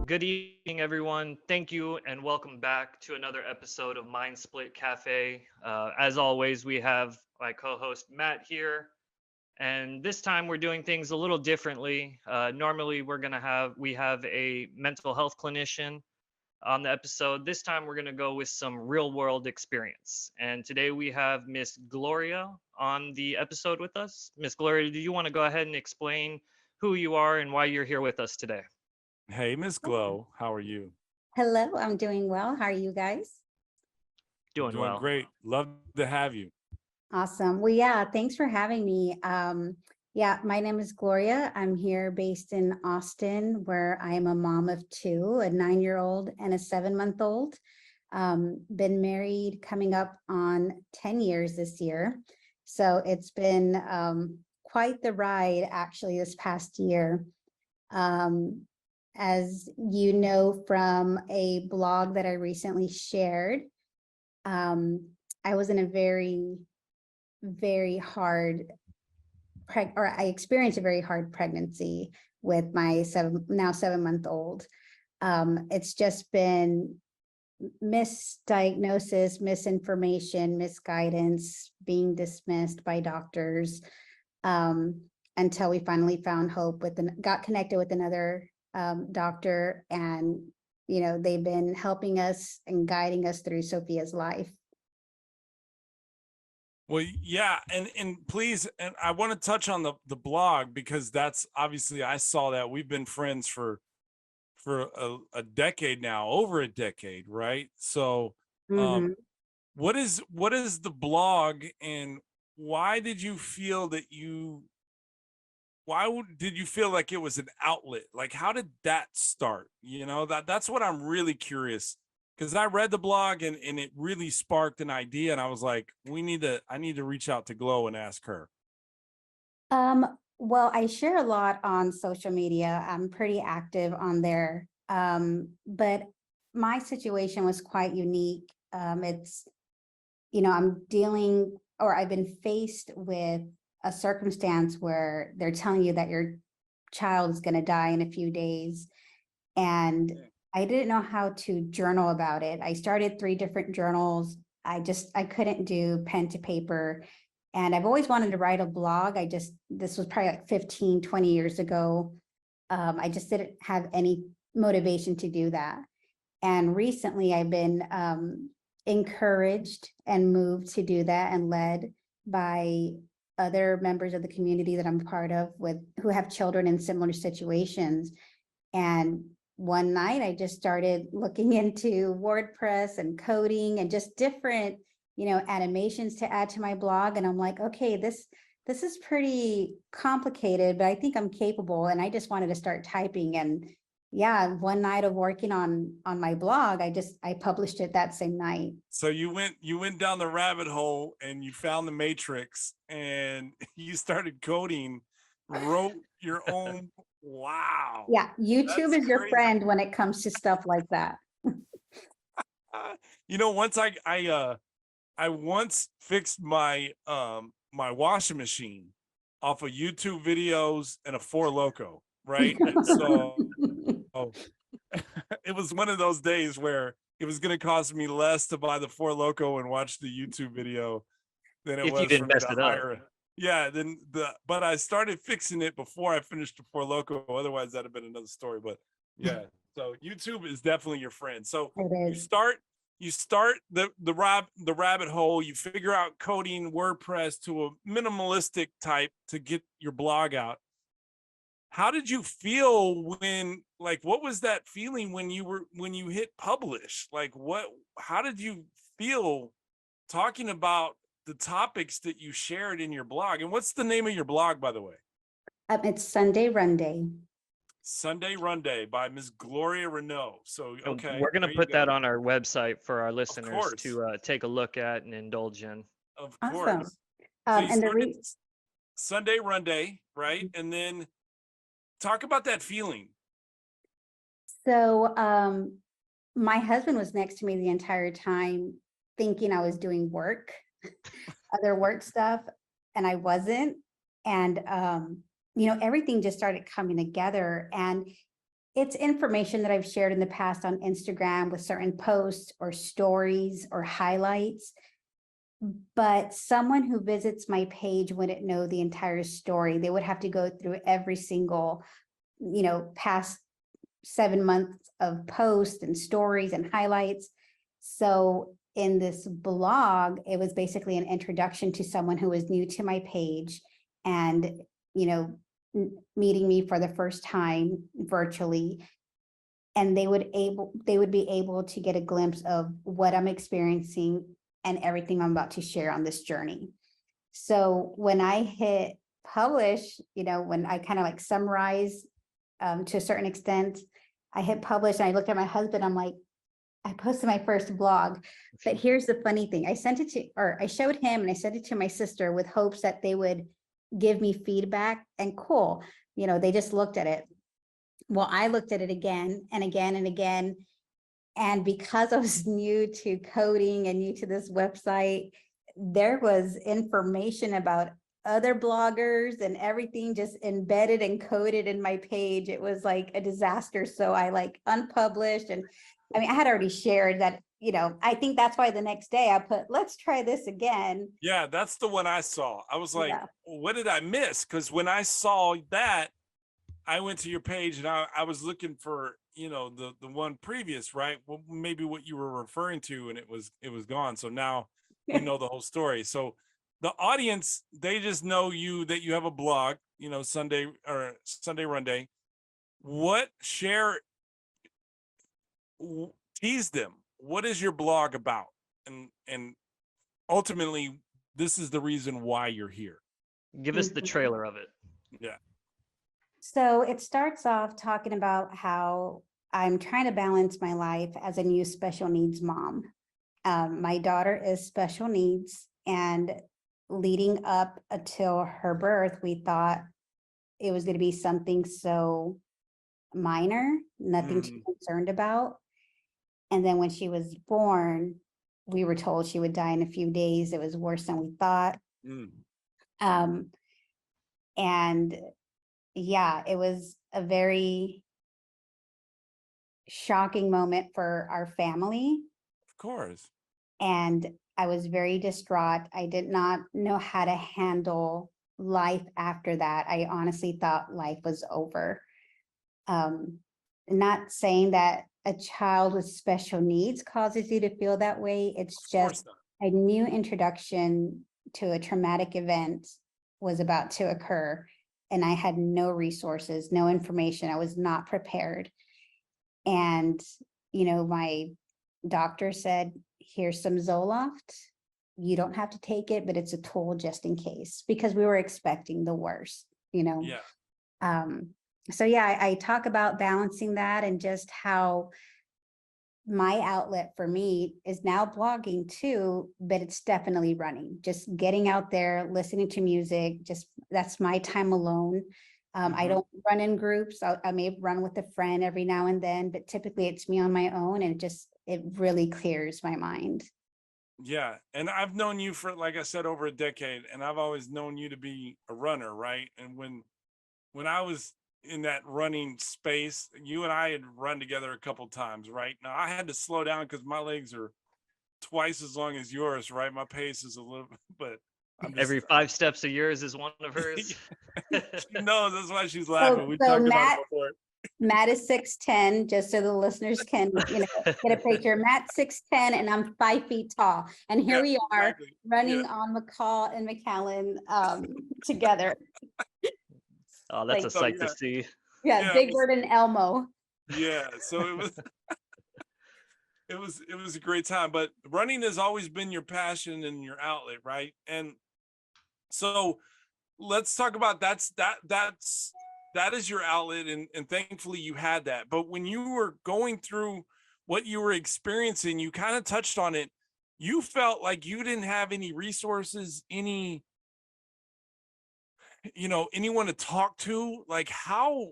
Good evening, everyone. Thank you, and welcome back to another episode of Mind Split Cafe. As always, we have my co-host Matt here, and this time we're doing things a little differently. Normally, we have a mental health clinician on the episode. This time, we're gonna go with some real-world experience, and today we have Miss Gloria on the episode with us. Miss Gloria, do you want to go ahead and explain who you are and why you're here with us today? Hey, Miss Glow, how are you? Hello, I'm doing well. How are you guys? Doing Doing well. great. Love to have you. Awesome. Well, yeah, thanks for having me. Yeah, my name is Gloria. I'm here based in Austin, where I am a mom of two, a 9-year-old and a 7-month-old. Been married coming up on 10 years this year. So it's been quite the ride, actually, this past year. As you know from a blog that I recently shared, I was in a very hard, I experienced a very hard pregnancy with my now 7-month-old. It's just been misdiagnosis, misinformation, misguidance, being dismissed by doctors, until we finally found hope got connected with another doctor, and they've been helping us and guiding us through Sophia's life. Well, yeah, and please, and I want to touch on the blog, because that's obviously, I saw that we've been friends for a decade now, over a decade, right? So Mhm. what is the blog, and why did you feel that did you feel like it was an outlet? Like, how did that start? That's what I'm really curious, because I read the blog, and it really sparked an idea, and I was like, I need to reach out to Glow and ask her. Well, I share a lot on social media. I'm pretty active on there. But my situation was quite unique. I've been faced with a circumstance where they're telling you that your child is going to die in a few days. And I didn't know how to journal about it. I started 3 different journals. I couldn't do pen to paper. And I've always wanted to write a blog. This was probably like 15, 20 years ago. I just didn't have any motivation to do that. And recently I've been encouraged and moved to do that, and led by other members of the community that I'm part of who have children in similar situations. And one night I just started looking into WordPress and coding and just different, animations to add to my blog. And I'm like, okay, this is pretty complicated, but I think I'm capable. And I just wanted to start typing. And yeah, one night of working on my blog, I published it that same night. So you went down the rabbit hole, and you found the matrix, and you started coding, wrote your own. Wow. Yeah, YouTube That's is your crazy. friend when it comes to stuff like that. Once I once fixed my my washing machine off of YouTube videos and a Four Loco, right? And so it was one of those days where it was going to cost me less to buy the Four Loco and watch the YouTube video than it If you was for didn't me mess to it up. hire. Yeah, but I started fixing it before I finished the Four Loco. Otherwise, that'd have been another story. But yeah, so YouTube is definitely your friend. So It you is. start the rabbit hole. You figure out coding WordPress to a minimalistic type to get your blog out. How did you feel what was that feeling when you hit publish? How did you feel talking about the topics that you shared in your blog? And what's the name of your blog, by the way? It's Sunday Run Day. Sunday Run Day by Ms. Gloria Reneau. So, And okay. we're going to there you put that go. on our website for our listeners course. to take a look at and indulge in. Of Awesome. course. So you And started Sunday Run Day, right? Mm-hmm. And then talk about that feeling. So my husband was next to me the entire time, thinking I was doing work, other work stuff, and I wasn't. And everything just started coming together. And it's information that I've shared in the past on Instagram with certain posts or stories or highlights. But someone who visits my page wouldn't know the entire story. They would have to go through every single, past 7 months of posts and stories and highlights. So in this blog, it was basically an introduction to someone who was new to my page and, meeting me for the first time virtually. And they would be able to get a glimpse of what I'm experiencing and everything I'm about to share on this journey. So when I hit publish, when I kind of like summarize to a certain extent, I hit publish and I looked at my husband, I'm like, I posted my first blog. But here's the funny thing. I showed him and I sent it to my sister with hopes that they would give me feedback, and cool. They just looked at it. Well, I looked at it again and again and again. And because I was new to coding and new to this website, there was information about other bloggers and everything just embedded and coded in my page. It was like a disaster. So I like unpublished. And I mean, I had already shared that, I think that's why the next day I put, let's try this again. Yeah, that's the one I saw. I was like, Yeah. what did I miss? Because when I saw that, I went to your page and I was looking for, the one previous, right? Well, maybe what you were referring to, and it was gone. So now you know the whole story. So the audience, they just know that you have a blog, Sunday Run Day. Tease them. What is your blog about? And ultimately, this is the reason why you're here. Give us the trailer of it. Yeah. So it starts off talking about how I'm trying to balance my life as a new special needs mom. My daughter is special needs, and leading up until her birth, we thought it was going to be something so minor, nothing to be concerned about. And then when she was born, we were told she would die in a few days. It was worse than we thought. And yeah, it was a very shocking moment for our family. Of course. And I was very distraught. I did not know how to handle life after that. I honestly thought life was over. Not saying that a child with special needs causes you to feel that way. It's just a new introduction to a traumatic event was about to occur. And I had no resources, no information. I was not prepared. And, my doctor said, here's some Zoloft. You don't have to take it, but it's a tool just in case, because we were expecting the worst, Yeah. So yeah, I talk about balancing that and just how my outlet for me is now blogging too, but it's definitely running, just getting out there, listening to music, that's my time alone. I don't run in groups. I may run with a friend every now and then, but typically it's me on my own, and it really clears my mind. Yeah. And I've known you for, like I said, over a decade, and I've always known you to be a runner, right? And when I was in that running space, you and I had run together a couple times, right? Now I had to slow down because my legs are twice as long as yours, right? My pace is a little, but I'm just Every 5 steps of yours is one of hers. she knows, that's why she's laughing. We So talked about it before. Matt is 6'10", just so the listeners can, get a picture. Matt's 6'10", and I'm 5 feet tall. And here we are running on McCall and McAllen together. Oh, that's a sight to see. Yeah, Big Bird and Elmo. Yeah, so it was it was a great time. But running has always been your passion and your outlet, right? And so let's talk about that is your outlet, and thankfully you had that. But when you were going through what you were experiencing, you kind of touched on it. You felt like you didn't have any resources, anyone to talk to. Like how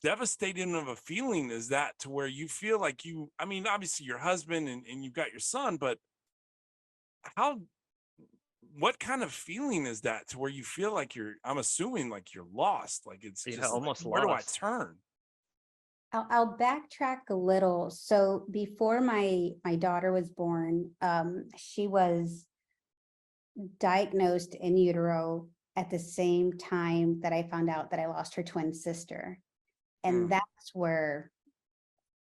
devastating of a feeling is that, to where you feel like obviously your husband and you've got your son, but what kind of feeling is that, to where you feel like I'm assuming like you're lost, like it's just almost like, where do I lost. turn? I'll backtrack a little. So before my daughter was born, she was diagnosed in utero at the same time that I found out that I lost her twin sister. And Mm. that's where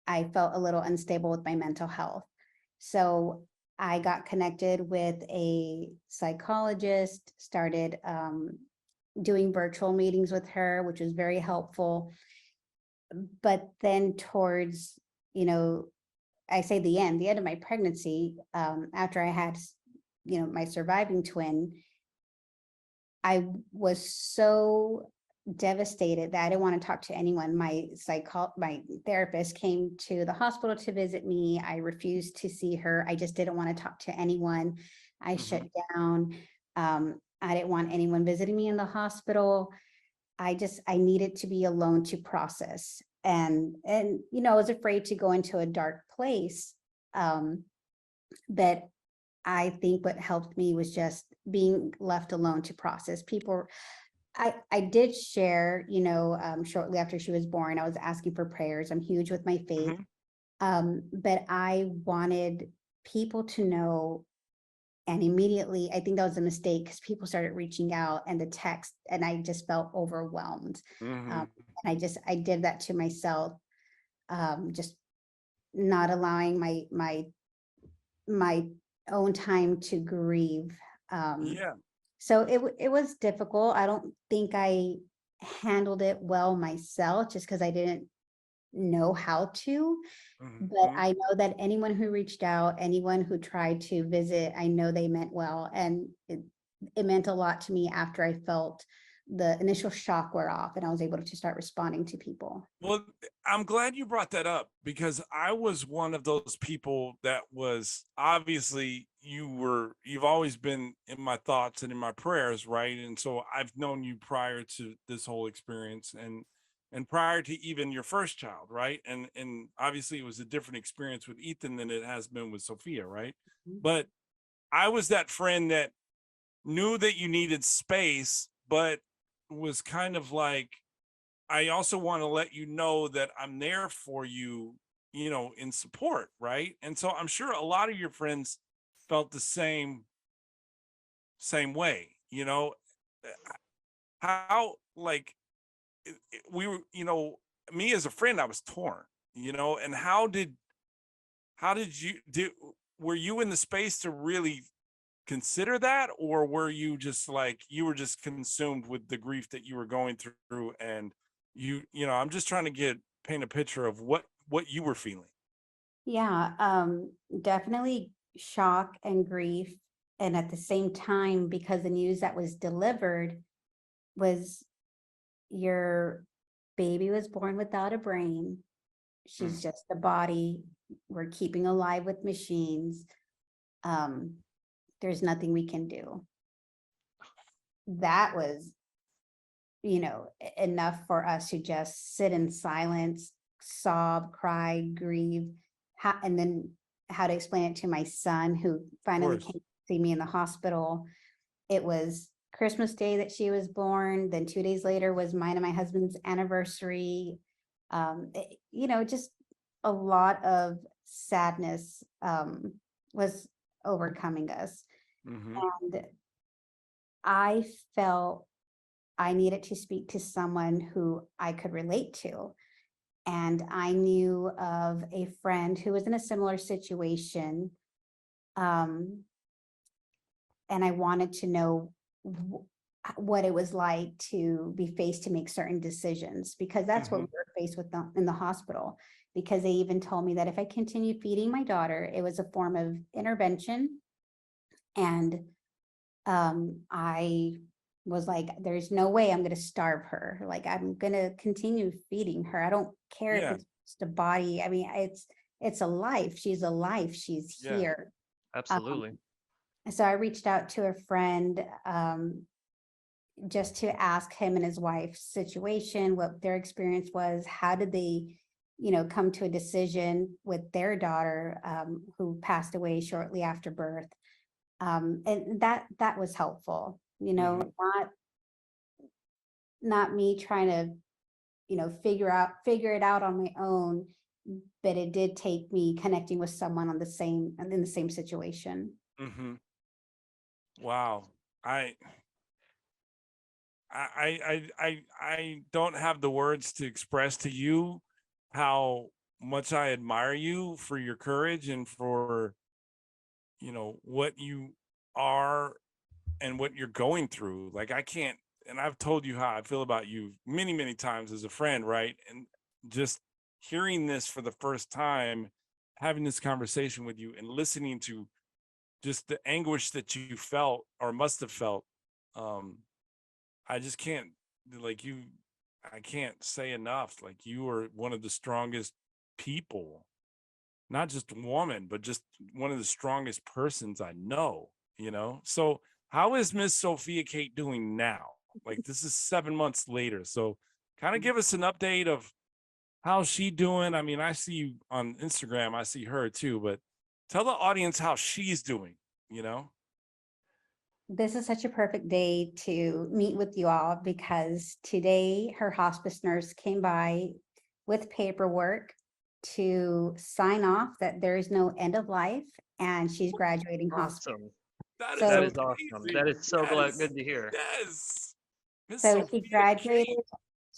I felt a little unstable with my mental health. So I got connected with a psychologist, started doing virtual meetings with her, which was very helpful. But then towards, I say the end of my pregnancy, after I had, my surviving twin, I was so devastated that I didn't want to talk to anyone. My therapist came to the hospital to visit me. I refused to see her. I just didn't want to talk to anyone. I shut down. I didn't want anyone visiting me in the hospital. I needed to be alone to process. And I was afraid to go into a dark place. But I think what helped me was just being left alone to process. I did share, shortly after she was born, I was asking for prayers. I'm huge with my faith. But I wanted people to know, and immediately, I think that was a mistake because people started reaching out and the text, and I just felt overwhelmed. And I did that to myself, just not allowing my own time to grieve. Yeah. So it was difficult. I don't think I handled it well myself just because I didn't know how to. But I know that anyone who reached out, anyone who tried to visit, I know they meant well. And it meant a lot to me after I felt the initial shock wear off and I was able to start responding to people. Well, I'm glad you brought that up because I was one of those people that was obviously you've always been in my thoughts and in my prayers, right? And so I've known you prior to this whole experience and prior to even your first child, right? And obviously it was a different experience with Ethan than it has been with Sophia, right? But I was that friend that knew that you needed space, but was kind of like, I also want to let you know that I'm there for you, in support, right? And so I'm sure a lot of your friends felt the same way, how like we were, me as a friend, I was torn, and how did were you in the space to really consider that, or were you just like you were just consumed with the grief that you were going through and I'm just trying to paint a picture of what you were feeling. Yeah, definitely shock and grief. And at the same time, because the news that was delivered was your baby was born without a brain. She's just a body we're keeping alive with machines. There's nothing we can do. That was, enough for us to just sit in silence, sob, cry, grieve, and then how to explain it to my son who finally came to see me in the hospital. It was Christmas Day that she was born. Then 2 days later was mine and my husband's anniversary. Just a lot of sadness was overcoming us. And I felt I needed to speak to someone who I could relate to. And I knew of a friend who was in a similar situation. And I wanted to know what it was like to be faced to make certain decisions, because that's what we were faced with in the hospital. Because they even told me that if I continued feeding my daughter, it was a form of intervention. And I was like, there's no way I'm going to starve her. Like, I'm going to continue feeding her. I don't care if it's just a body. I mean, it's a life. She's a life. She's here. Absolutely. So I reached out to a friend just to ask him and his wife's situation, what their experience was. How did they, come to a decision with their daughter who passed away shortly after birth? And that was helpful, not me trying to figure it out on my own. But it did take me connecting with someone in the same situation. Mm-hmm. Wow. I don't have the words to express to you how much I admire you for your courage and for, what you are and what you're going through. Like, I can't, and I've told you how I feel about you many, many times as a friend, right? And just hearing this for the first time, having this conversation with you and listening to just the anguish that you felt or must have felt. I just can't, like, I can't say enough. Like, you are one of the strongest people, not just a woman, but just one of the strongest persons I know, So how is Miss Sophia Kate doing now? Like, this is 7 months later. So kind of give us an update of how's she doing. I mean, I see you on Instagram, I see her too, but tell the audience how she's doing, This is such a perfect day to meet with you all, because today her hospice nurse came by with paperwork to sign off that there is no end of life and she's graduating hospice. Awesome. That So- That is is awesome. amazing. That is so Yes. good to hear. Yes. Miss So Sophia she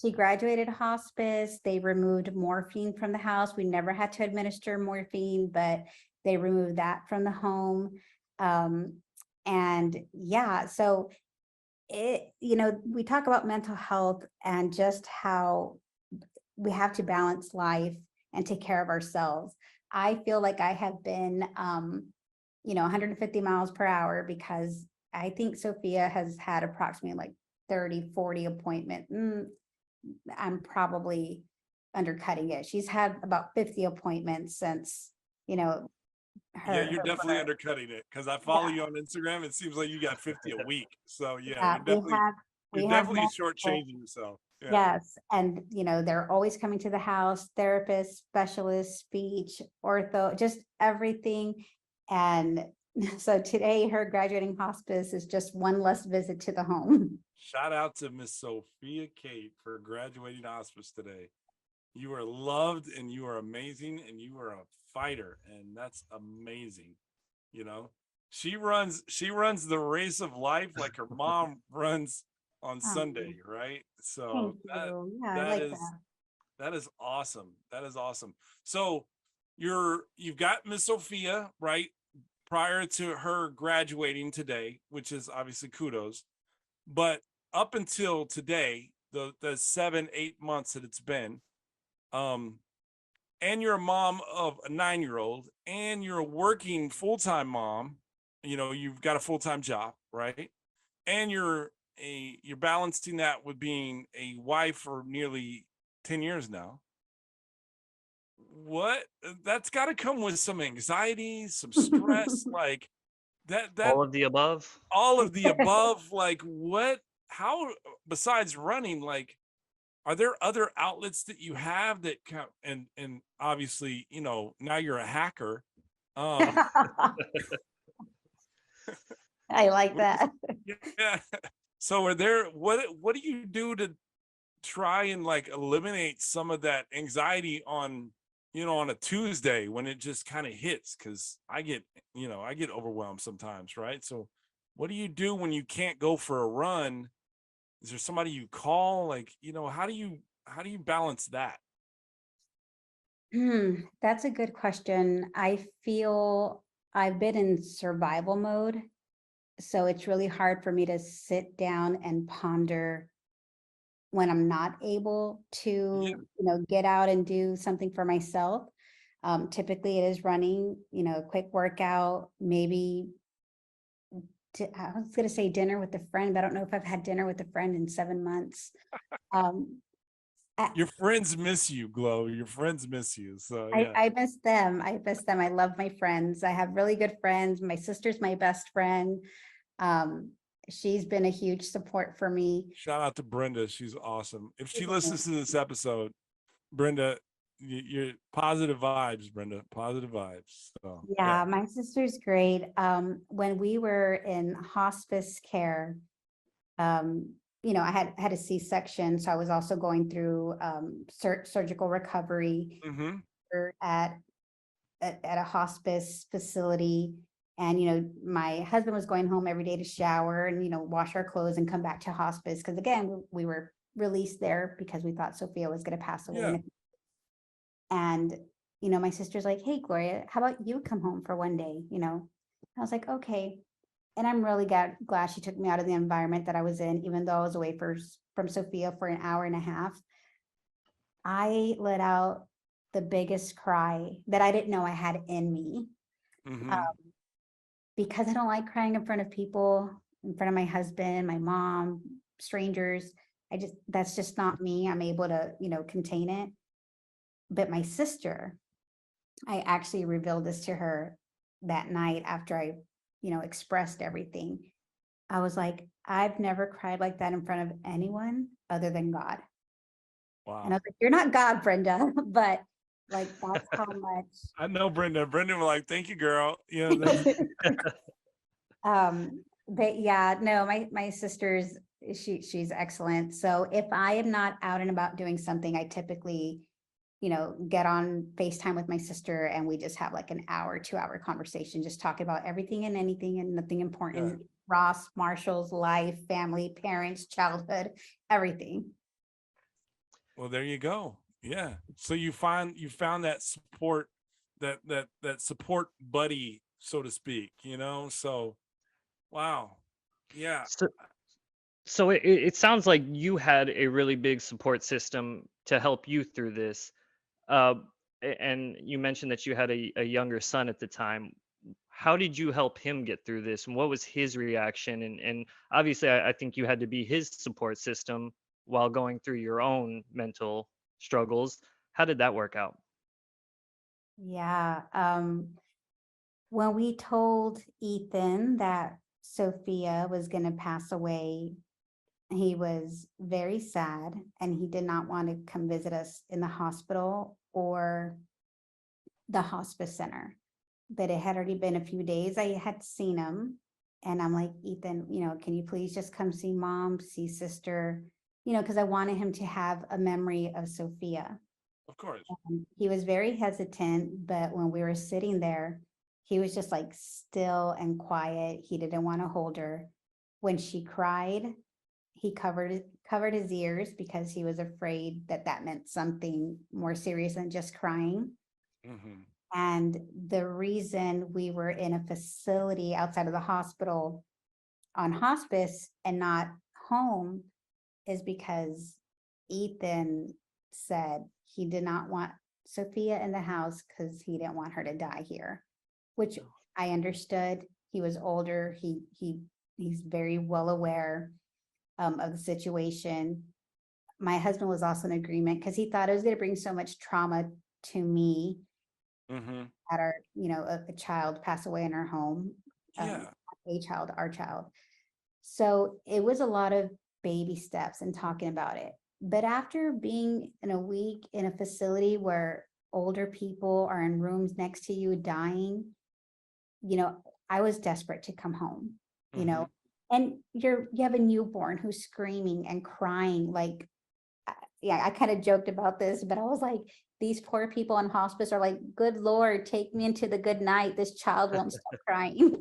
Kate. graduated hospice. They removed morphine from the house. We never had to administer morphine, but they removed that from the home. And yeah, so we talk about mental health and just how we have to balance life and take care of ourselves. I feel like I have been, 150 miles per hour, because I think Sophia has had approximately like 30, 40 appointments. I'm probably undercutting it. She's had about 50 appointments since, Yeah, you're definitely birth. undercutting it, because I follow you on Instagram. It seems like you got 50 a week. So Yeah, you're we have definitely multiple. shortchanging yourself. Yeah. Yes, and they're always coming to the house, therapists, specialists, speech, ortho, just everything. And so today her graduating hospice is just one less visit to the home. Shout out to Miss Sophia Kate for graduating hospice today. You are loved and you are amazing and you are a fighter, and that's amazing. She runs the race of life like her mom runs on Sunday, right? So Thank you. Yeah, I that like is that. that is awesome. That is awesome. So you've got Miss Sophia, right? Prior to her graduating today, which is obviously kudos. But up until today, the 7-8 months that it's been, and you're a mom of a 9-year-old, and you're a working full-time mom, you've got a full-time job, right? And you're balancing that with being a wife for nearly 10 years now. What That's got to come with some anxiety, some stress, like that All of the above. all of the above. Like, how, besides running, like, are there other outlets that you have that and obviously, now you're a hacker. I like that. Yeah. So what do you do to try and like eliminate some of that anxiety on a Tuesday when it just kind of hits? Because I get overwhelmed sometimes, right? So what do you do when you can't go for a run? Is there somebody you call? Like, how do you balance that? That's a good question. I feel I've been in survival mode, so it's really hard for me to sit down and ponder when I'm not able to, get out and do something for myself. Typically it is running, a quick workout, maybe I was gonna say dinner with a friend, but I don't know if I've had dinner with a friend in 7 months. Um, Your friends miss you, Glow. Your friends miss you. So yeah. I miss them. I miss them. I love my friends. I have really good friends. My sister's my best friend. She's been a huge support for me. Shout out to Brenda. She's awesome. If she listens to this episode, Brenda, you're positive vibes, Brenda. Positive vibes. So Yeah, my sister's great. When we were in hospice care, I had a C-section, so I was also going through surgical recovery Mm-hmm. at a hospice facility. And, my husband was going home every day to shower and, wash our clothes and come back to hospice. Because again, we were released there because we thought Sophia was going to pass away. Yeah. And, my sister's like, hey, Gloria, how about you come home for one day? I was like, okay. And I'm really glad she took me out of the environment that I was in, even though I was away from Sophia for an hour and a half. I let out the biggest cry that I didn't know I had in me. Mm-hmm. Because I don't like crying in front of people, in front of my husband, my mom, strangers. That's just not me. I'm able to, contain it. But my sister, I actually revealed this to her that night after I, expressed everything. I was like, I've never cried like that in front of anyone other than God. Wow. And I was like, you're not God, Brenda, but like, that's how much. I know Brenda. Brenda was like, thank you, girl. But yeah, no, my sister's, she's excellent. So if I am not out and about doing something, I typically, get on FaceTime with my sister and we just have like an hour, 2 hour conversation, just talk about everything and anything and nothing important. Ross, Marshall's life, family, parents, childhood, everything. Well, there you go. Yeah. So you found that support, that support buddy, so to speak, So wow. Yeah. So it sounds like you had a really big support system to help you through this. And you mentioned that you had a younger son at the time. How did you help him get through this? And what was his reaction? And obviously, I think you had to be his support system while going through your own mental struggles. How did that work out? Yeah. When we told Ethan that Sophia was going to pass away, he was very sad and he did not want to come visit us in the hospital or the hospice center. But it had already been a few days. I had seen him and I'm like, Ethan, can you please just come see mom, see sister, because I wanted him to have a memory of Sophia. Of course. He was very hesitant, but when we were sitting there, he was just like still and quiet. He didn't want to hold her. When she cried, he covered his ears because he was afraid that meant something more serious than just crying. Mm-hmm. And the reason we were in a facility outside of the hospital on hospice and not home is because Ethan said he did not want Sophia in the house because he didn't want her to die here, which I understood. He was older. He's very well aware of the situation. My husband was also in agreement because he thought it was going to bring so much trauma to me. Mm-hmm. Had a child pass away in our home. Yeah. Our child. So it was a lot of baby steps and talking about it. But after being in a week in a facility where older people are in rooms next to you dying, I was desperate to come home, and you have a newborn who's screaming and crying. Like, yeah, I kind of joked about this, but I was like, these poor people in hospice are like, good Lord, take me into the good night. This child won't stop crying.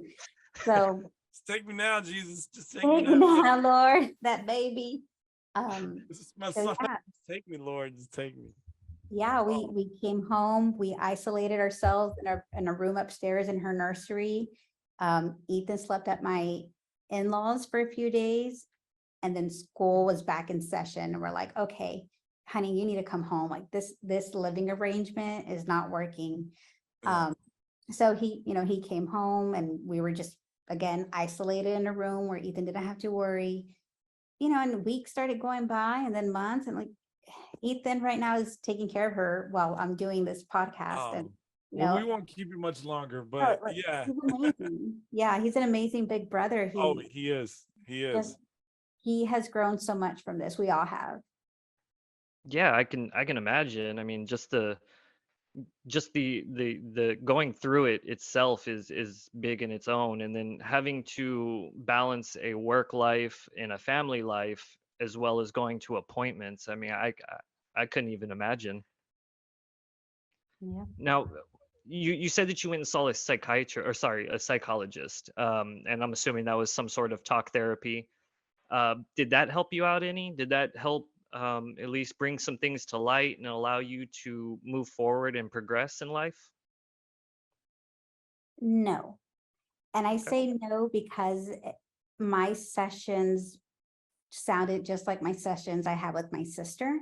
So just take me now, Jesus. Just take take me me now. now, Lord, that baby. This is my So son. yeah, Just take me, Lord. Just take me. yeah, we came home. We isolated ourselves in a room upstairs in her nursery. Ethan slept at my in-laws for a few days, and then school was back in session. And we're like, okay, honey, you need to come home. Like this living arrangement is not working. Yeah. So he came home, and we were just again isolated in a room where Ethan didn't have to worry. And weeks started going by, and then months, and like Ethan right now is taking care of her while I'm doing this podcast. And Well, we won't keep you much longer, oh, but like, yeah. he's amazing. Yeah, he's an amazing big brother. He is. He is. He has grown so much from this. We all have. Yeah, I can imagine. I mean, just the going through it itself is big in its own, and then having to balance a work life and a family life as well as going to appointments. I mean, I couldn't even imagine. Yeah. Now, you said that you went and saw a psychiatrist, or sorry, a psychologist, and I'm assuming that was some sort of talk therapy. Did that help you out any? Did that help at least bring some things to light and allow you to move forward and progress in life? No. And I Okay. say no because my sessions sounded just like my sessions I had with my sister.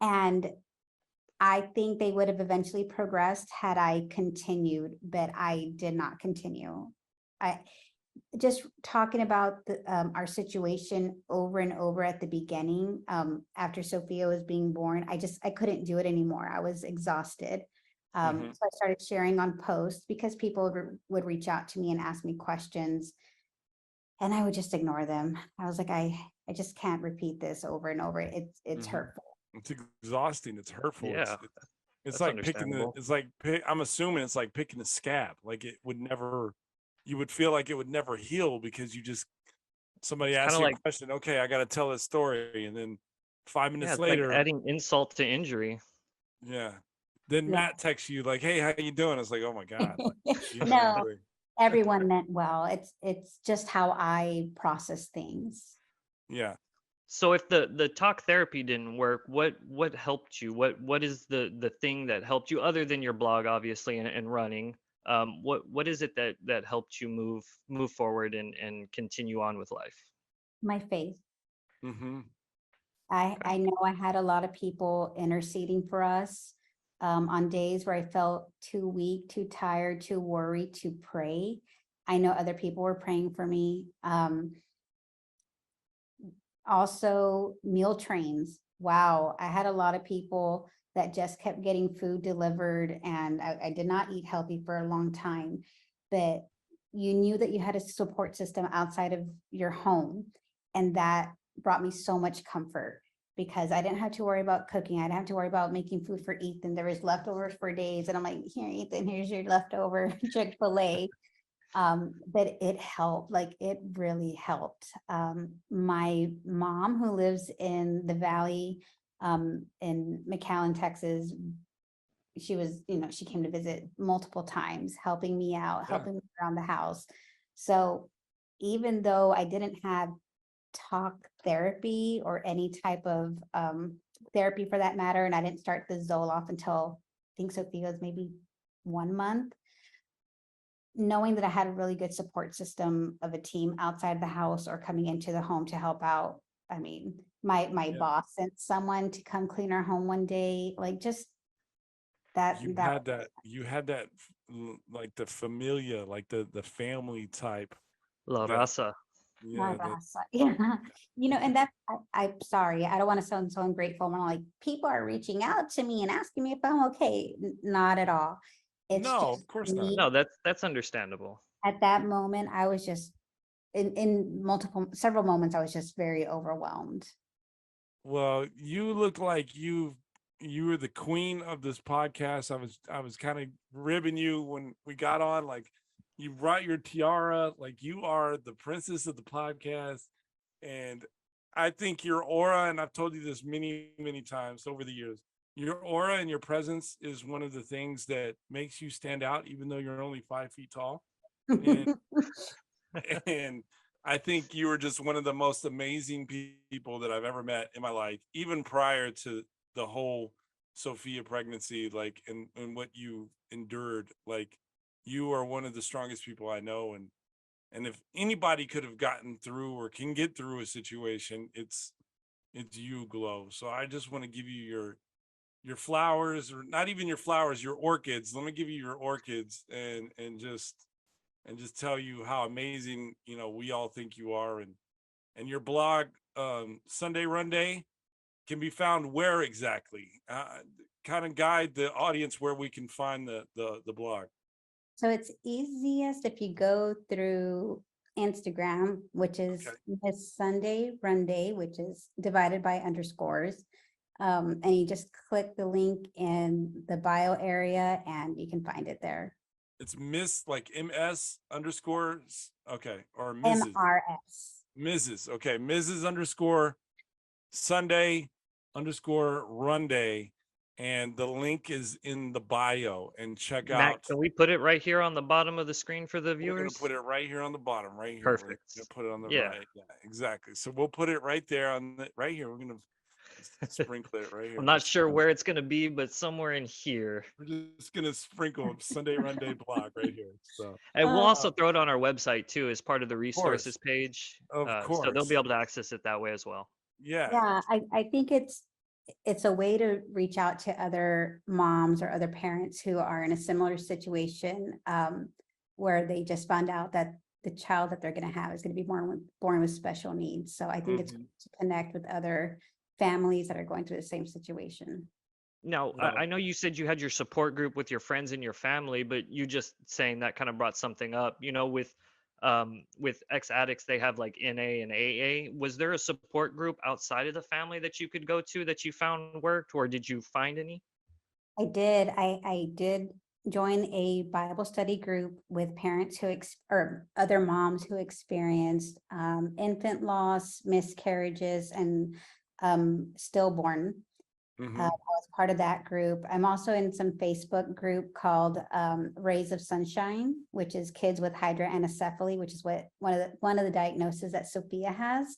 And I think they would have eventually progressed had I continued, but I did not continue. I just talking about our situation over and over at the beginning, after Sophia was being born, I couldn't do it anymore. I was exhausted. Mhm. So I started sharing on posts because people would reach out to me and ask me questions, and I would just ignore them. I was like, I just can't repeat this over and over. It's Mhm. hurtful. It's exhausting. It's hurtful. Yeah, It's that's like picking the. understandable. It's like I'm assuming it's like picking a scab. Like it would never. You would feel like it would never heal because you just somebody It's kind asks of you a like, question. Okay, I got to tell this story, and then 5 minutes yeah, it's like later, adding insult to injury. yeah. Then Yeah. Matt texts you like, "Hey, how you doing?" It's like, "Oh my god, like you know what I'm No, doing." everyone meant well. It's just how I process things. Yeah. So if the talk therapy didn't work, what helped you? What is the thing that helped you other than your blog, obviously, and running? What is it that helped you move forward and continue on with life? My faith. Mm-hmm. Okay. I know I had a lot of people interceding for us, on days where I felt too weak, too tired, too worried to pray. I know other people were praying for me. Also meal trains. Wow, I had a lot of people that just kept getting food delivered, and I did not eat healthy for a long time. But you knew that you had a support system outside of your home, and that brought me so much comfort because I didn't have to worry about cooking. I didn't have to worry about making food for Ethan. There was leftovers for days, and I'm like, here, Ethan, here's your leftover Chick-fil-A. But it helped, like it really helped. My mom, who lives in the valley, in McAllen, Texas, she was, she came to visit multiple times, helping me out, Yeah. helping me around the house. So even though I didn't have talk therapy or any type of therapy for that matter, and I didn't start the Zoloft until I think Sophia was maybe 1 month, knowing that I had a really good support system of a team outside the house or coming into the home to help out. I mean, my Yeah. boss sent someone to come clean our home one day, like just that You that had that. You had that like the familia, like the family type. La That Raza. my yeah. That boss, yeah. And that I'm sorry, I don't want to sound so ungrateful when I'm like, people are reaching out to me and asking me if I'm okay. Not at all. It's no, just of course not. me No, that's understandable. at that moment. I was just in several moments, I was just very overwhelmed. Well, you look like you were the queen of this podcast. I was kind of ribbing you when we got on. Like you brought your tiara, like you are the princess of the podcast. And I think your aura, and I've told you this many, many times over the years, your aura and your presence is one of the things that makes you stand out, even though you're only 5 feet tall. And and I think you were just one of the most amazing people that I've ever met in my life, even prior to the whole Sophia pregnancy, like and what you endured. Like you are one of the strongest people I know, and if anybody could have gotten through or can get through a situation, it's you, Glow. So I just want to give you your flowers, or not even your flowers, your orchids. Let me give you your orchids and just tell you how amazing we all think you are. And your blog, Sunday Run Day, can be found where exactly? Kind of guide the audience where we can find the blog. So it's easiest if you go through Instagram, which is Okay. Miss Sunday Run Day, which is divided by underscores. And you just click the link in the bio area and you can find it there. It's Miss like MS underscores. Okay. Or Mrs. MRS. Mrs. Okay, Mrs. underscore Sunday underscore run day. And the link is in the bio, and check Matt, out. can we put it right here on the bottom of the screen for the We're gonna viewers? put it right here on the bottom, right here. Perfect. We're gonna put it on the Yeah. right. Yeah, exactly. So we'll put it right there on the right here. We're gonna sprinkle it right here. I'm not sure where it's going to be, but somewhere in here. We're just gonna sprinkle Sunday Run Day blog right here. So And we'll Oh, also throw it on our website too as part of the course. resources page. Of So they'll course. be able to access it that way as well. Yeah. yeah, I think it's a way to reach out to other moms or other parents who are in a similar situation, where they just found out that the child that they're gonna have is gonna be born with special needs. So I think it's Mhm. to connect with other families that are going through the same situation. Now, No. I know you said you had your support group with your friends and your family, but you just saying that kind of brought something up. With ex addicts, they have like NA and AA. Was there a support group outside of the family that you could go to that you found worked, or did you find any? I did join a Bible study group with parents or other moms who experienced infant loss, miscarriages, and stillborn. Mhm. I was part of that group. I'm also in some Facebook group called Rays of Sunshine, which is kids with hydroanencephaly, which is what one of the diagnoses that Sophia has.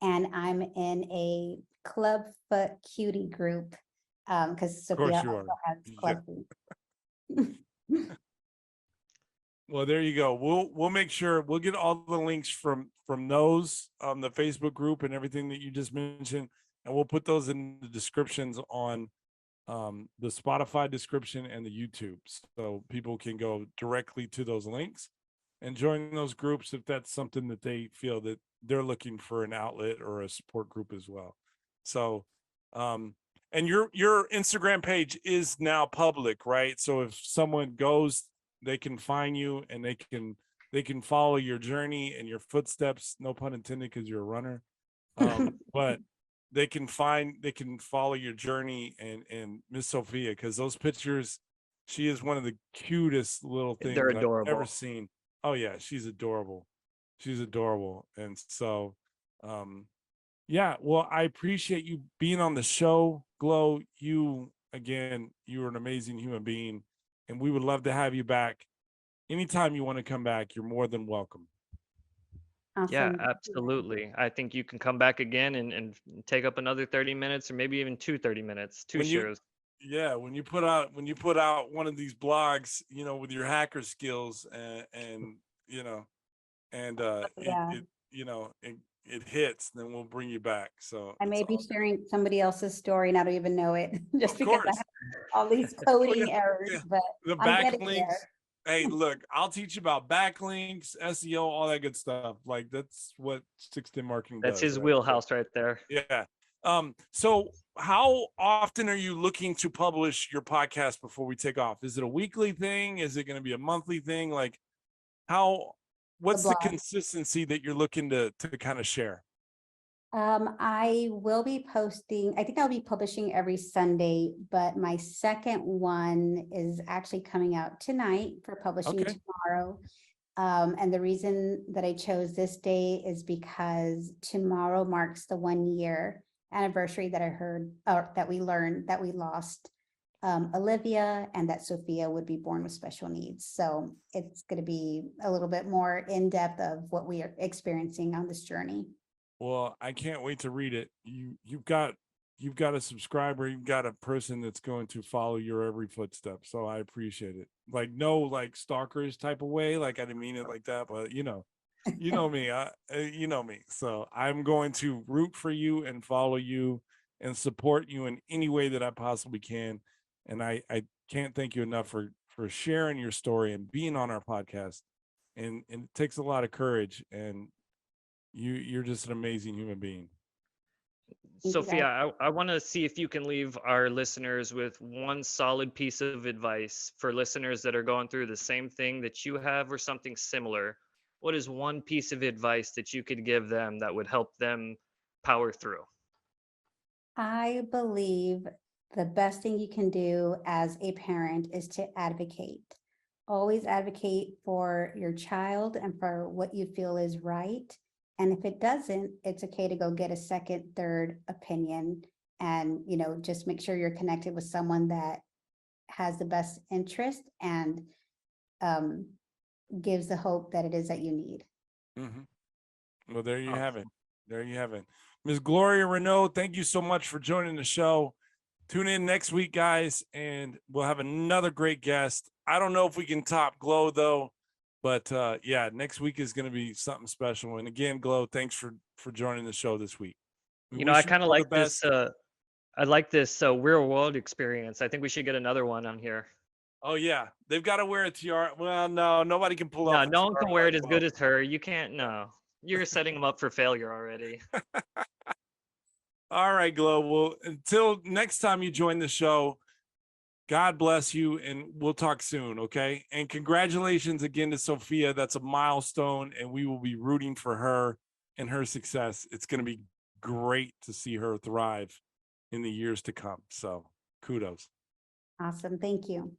And I'm in a club foot cutie group because Of course Sophia you also are. has Yeah. club feet. Well, there you go. We'll make sure we'll get all the links from those on the Facebook group and everything that you just mentioned, and we'll put those in the descriptions on the Spotify description and the YouTube, so people can go directly to those links and join those groups if that's something that they feel that they're looking for an outlet or a support group as well. So, and your Instagram page is now public, right? So if someone goes, they can find you and they can follow your journey and your footsteps. No pun intended, because you're a runner. But they can follow your journey and Miss Sophia, because those pictures, she is one of the cutest little They're things I've ever adorable. seen. Oh yeah, she's adorable. She's adorable. And so yeah, well, I appreciate you being on the show, Glow. You again, you're an amazing human being, and we would love to have you back. Anytime you want to come back, you're more than welcome. Yeah, Awesome. absolutely. I think you can come back again and take up another 30 minutes or maybe even 30 minutes, two When you shares. Yeah, when you put out one of these blogs, with your hacker skills, and Yeah, it hits, then we'll bring you back. So I it's may be all sharing somebody else's story and I don't even know it, just of because I course. have all these Oh, yeah, coding errors, yeah. but The I'm getting backlinks. there. Hey, look, I'll teach you about backlinks, SEO, all that good stuff. Like that's what 610 marketing That's does, his right? So wheelhouse right there. yeah. So how often are you looking to publish your podcast before we take off? Is it a weekly thing? Is it going to be a monthly thing? Like The what's the blog. consistency that you're looking to kind of share? I will be posting, I think I'll be publishing every Sunday, but my second one is actually coming out tonight for publishing Okay. tomorrow. And the reason that I chose this day is because tomorrow marks the 1 year anniversary that I heard, or that we learned that we lost Olivia, and that Sophia would be born with special needs. So it's going to be a little bit more in depth of what we are experiencing on this journey. Well, I can't wait to read it. You've got a subscriber, you've got a person that's going to follow your every footstep. So I appreciate it. Like no like stalkers type of way. Like I didn't mean it like that, but you know me. You know me. So I'm going to root for you and follow you and support you in any way that I possibly can. And I can't thank you enough for sharing your story and being on our podcast. And it takes a lot of courage, and you're just an amazing human being. Thank you, guys. Sophia, I want to see if you can leave our listeners with one solid piece of advice for listeners that are going through the same thing that you have or something similar. What is one piece of advice that you could give them that would help them power through? I believe the best thing you can do as a parent is to advocate. Always advocate for your child and for what you feel is right. And if it doesn't, it's okay to go get a second, third opinion. And, just make sure you're connected with someone that has the best interest and gives the hope that it is that you need. Well, there you Awesome. have it. There you have it. Ms. Gloria Reneau, thank you so much for joining the show. Tune in next week, guys, and we'll have another great guest. I don't know if we can top Glow, though, but yeah, next week is going to be something special. And again, Glow, thanks for joining the show this week. We I wish kind of all the like this. best. I like this real world experience. I think we should get another one on here. Oh, yeah. They've got to wear a tiara. Well, no, nobody can pull No, off a no one tiara can wear like it as Glow. good as her. You can't. No, you're setting them up for failure already. All right, Glow. Well, until next time you join the show, God bless you, and we'll talk soon, okay? And congratulations again to Sophia. That's a milestone, and we will be rooting for her and her success. It's going to be great to see her thrive in the years to come. So kudos. Awesome. Thank you.